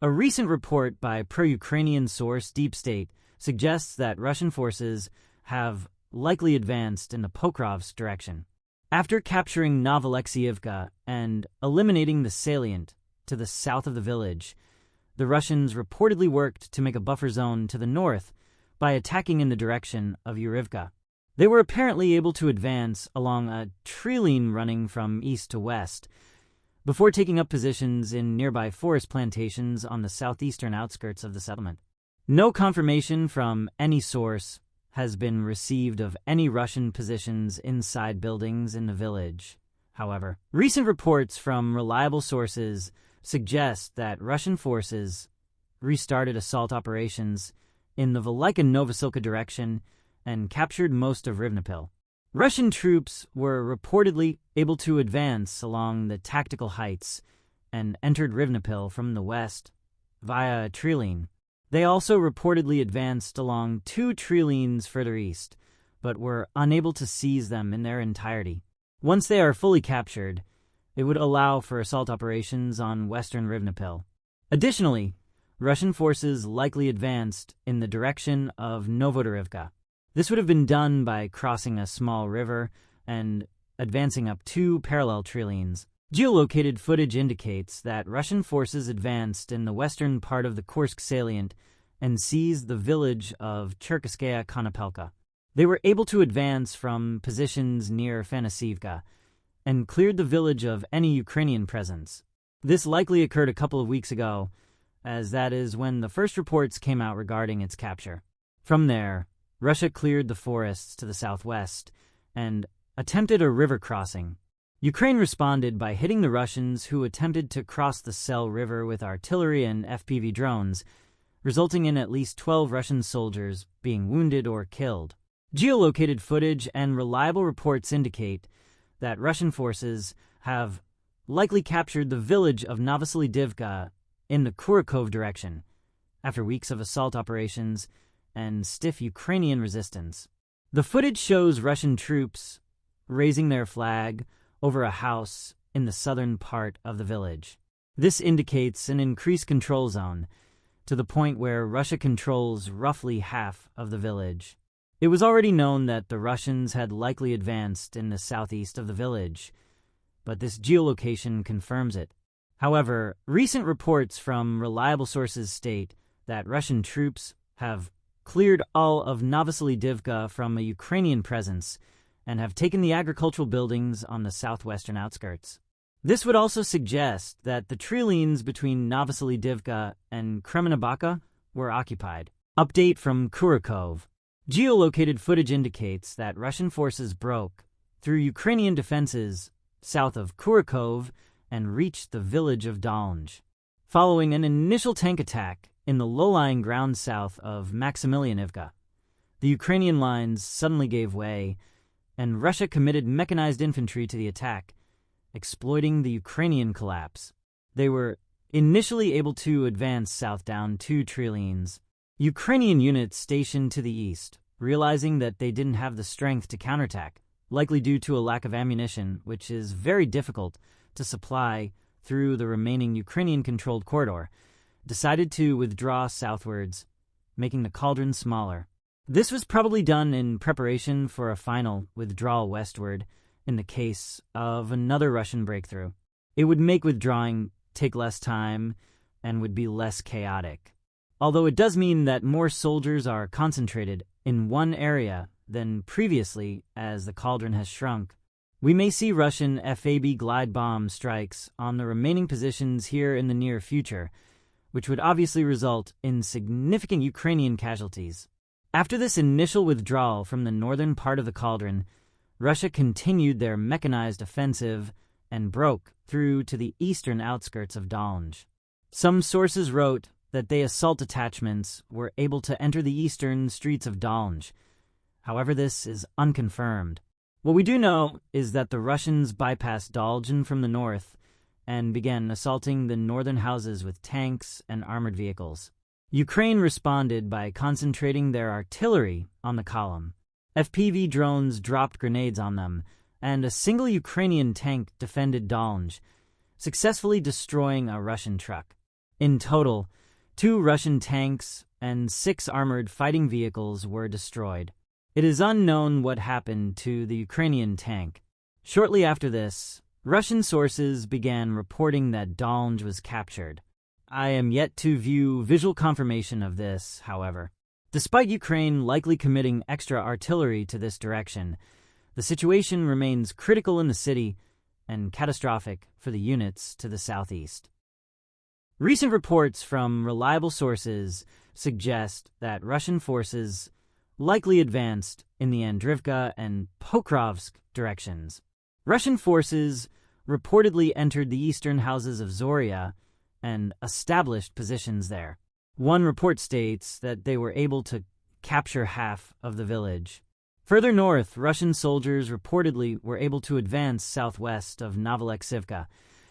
A recent report by pro-Ukrainian source Deepstate suggests that Russian forces have likely advanced in the Pokrovsk direction. After capturing Novooleksiivka and eliminating the salient to the south of the village, the Russians reportedly worked to make a buffer zone to the north by attacking in the direction of Yurivka. They were apparently able to advance along a treeline running from east to west, before taking up positions in nearby forest plantations on the southeastern outskirts of the settlement. No confirmation from any source has been received of any Russian positions inside buildings in the village. However, recent reports from reliable sources suggest that Russian forces restarted assault operations in the Velyka Novosilka direction and captured most of Rivnopil. Russian troops were reportedly able to advance along the tactical heights and entered Rivnopil from the west via a treeline. They also reportedly advanced along 2 treelines further east, but were unable to seize them in their entirety. Once they are fully captured, it would allow for assault operations on western Rivnopil. Additionally, Russian forces likely advanced in the direction of Novooleksiivka. This would have been done by crossing a small river and advancing up 2 parallel treelines. Geolocated footage indicates that Russian forces advanced in the western part of the Kursk salient and seized the village of Cherkasskaya Konopelka. They were able to advance from positions near Andriivka and cleared the village of any Ukrainian presence. This likely occurred a couple of weeks ago, as that is when the first reports came out regarding its capture. From there, Russia cleared the forests to the southwest and attempted a river crossing. Ukraine responded by hitting the Russians who attempted to cross the Sel River with artillery and FPV drones, resulting in at least 12 Russian soldiers being wounded or killed. Geolocated footage and reliable reports indicate that Russian forces have likely captured the village of Novoselydivka in the Kurakhove direction, after weeks of assault operations and stiff Ukrainian resistance. The footage shows Russian troops raising their flag over a house in the southern part of the village. This indicates an increased control zone, to the point where Russia controls roughly half of the village. It was already known that the Russians had likely advanced in the southeast of the village, but this geolocation confirms it. However, recent reports from reliable sources state that Russian troops have cleared all of Novoselydivka from a Ukrainian presence and have taken the agricultural buildings on the southwestern outskirts. This would also suggest that the treelines between Novoselydivka and Kremenabaka were occupied. Update from Kurakhove. Geolocated footage indicates that Russian forces broke through Ukrainian defenses south of Kurakhove and reached the village of Dolnj. Following an initial tank attack in the low-lying ground south of Novooleksiivka, the Ukrainian lines suddenly gave way, and Russia committed mechanized infantry to the attack, exploiting the Ukrainian collapse. They were initially able to advance south down 2 treelines. Ukrainian units stationed to the east, realizing that they didn't have the strength to counterattack, likely due to a lack of ammunition, which is very difficult to supply through the remaining Ukrainian-controlled corridor, decided to withdraw southwards, making the cauldron smaller. This was probably done in preparation for a final withdrawal westward in the case of another Russian breakthrough. It would make withdrawing take less time and would be less chaotic. Although it does mean that more soldiers are concentrated in one area than previously as the cauldron has shrunk. We may see Russian FAB glide bomb strikes on the remaining positions here in the near future, which would obviously result in significant Ukrainian casualties. After this initial withdrawal from the northern part of the cauldron, Russia continued their mechanized offensive and broke through to the eastern outskirts of Dolnj. Some sources wrote that they assault detachments were able to enter the eastern streets of Dolnj. However, this is unconfirmed. What we do know is that the Russians bypassed Dolnj from the north and began assaulting the northern houses with tanks and armored vehicles. Ukraine responded by concentrating their artillery on the column. FPV drones dropped grenades on them, and a single Ukrainian tank defended Dolnj, successfully destroying a Russian truck. In total, 2 Russian tanks and 6 armored fighting vehicles were destroyed. It is unknown what happened to the Ukrainian tank. Shortly after this, Russian sources began reporting that Dolge was captured. I am yet to view visual confirmation of this, however. Despite Ukraine likely committing extra artillery to this direction, the situation remains critical in the city and catastrophic for the units to the southeast. Recent reports from reliable sources suggest that Russian forces likely advanced in the Andriivka and Pokrovsk directions. Russian forces reportedly entered the eastern houses of Zoria and established positions there. One report states that they were able to capture half of the village. Further north, Russian soldiers reportedly were able to advance southwest of Novooleksiivka,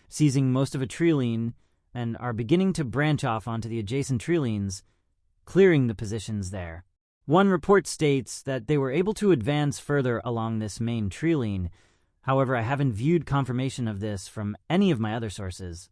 seizing most of a treeline, and are beginning to branch off onto the adjacent treelines, clearing the positions there. One report states that they were able to advance further along this main treeline. However, I haven't viewed confirmation of this from any of my other sources.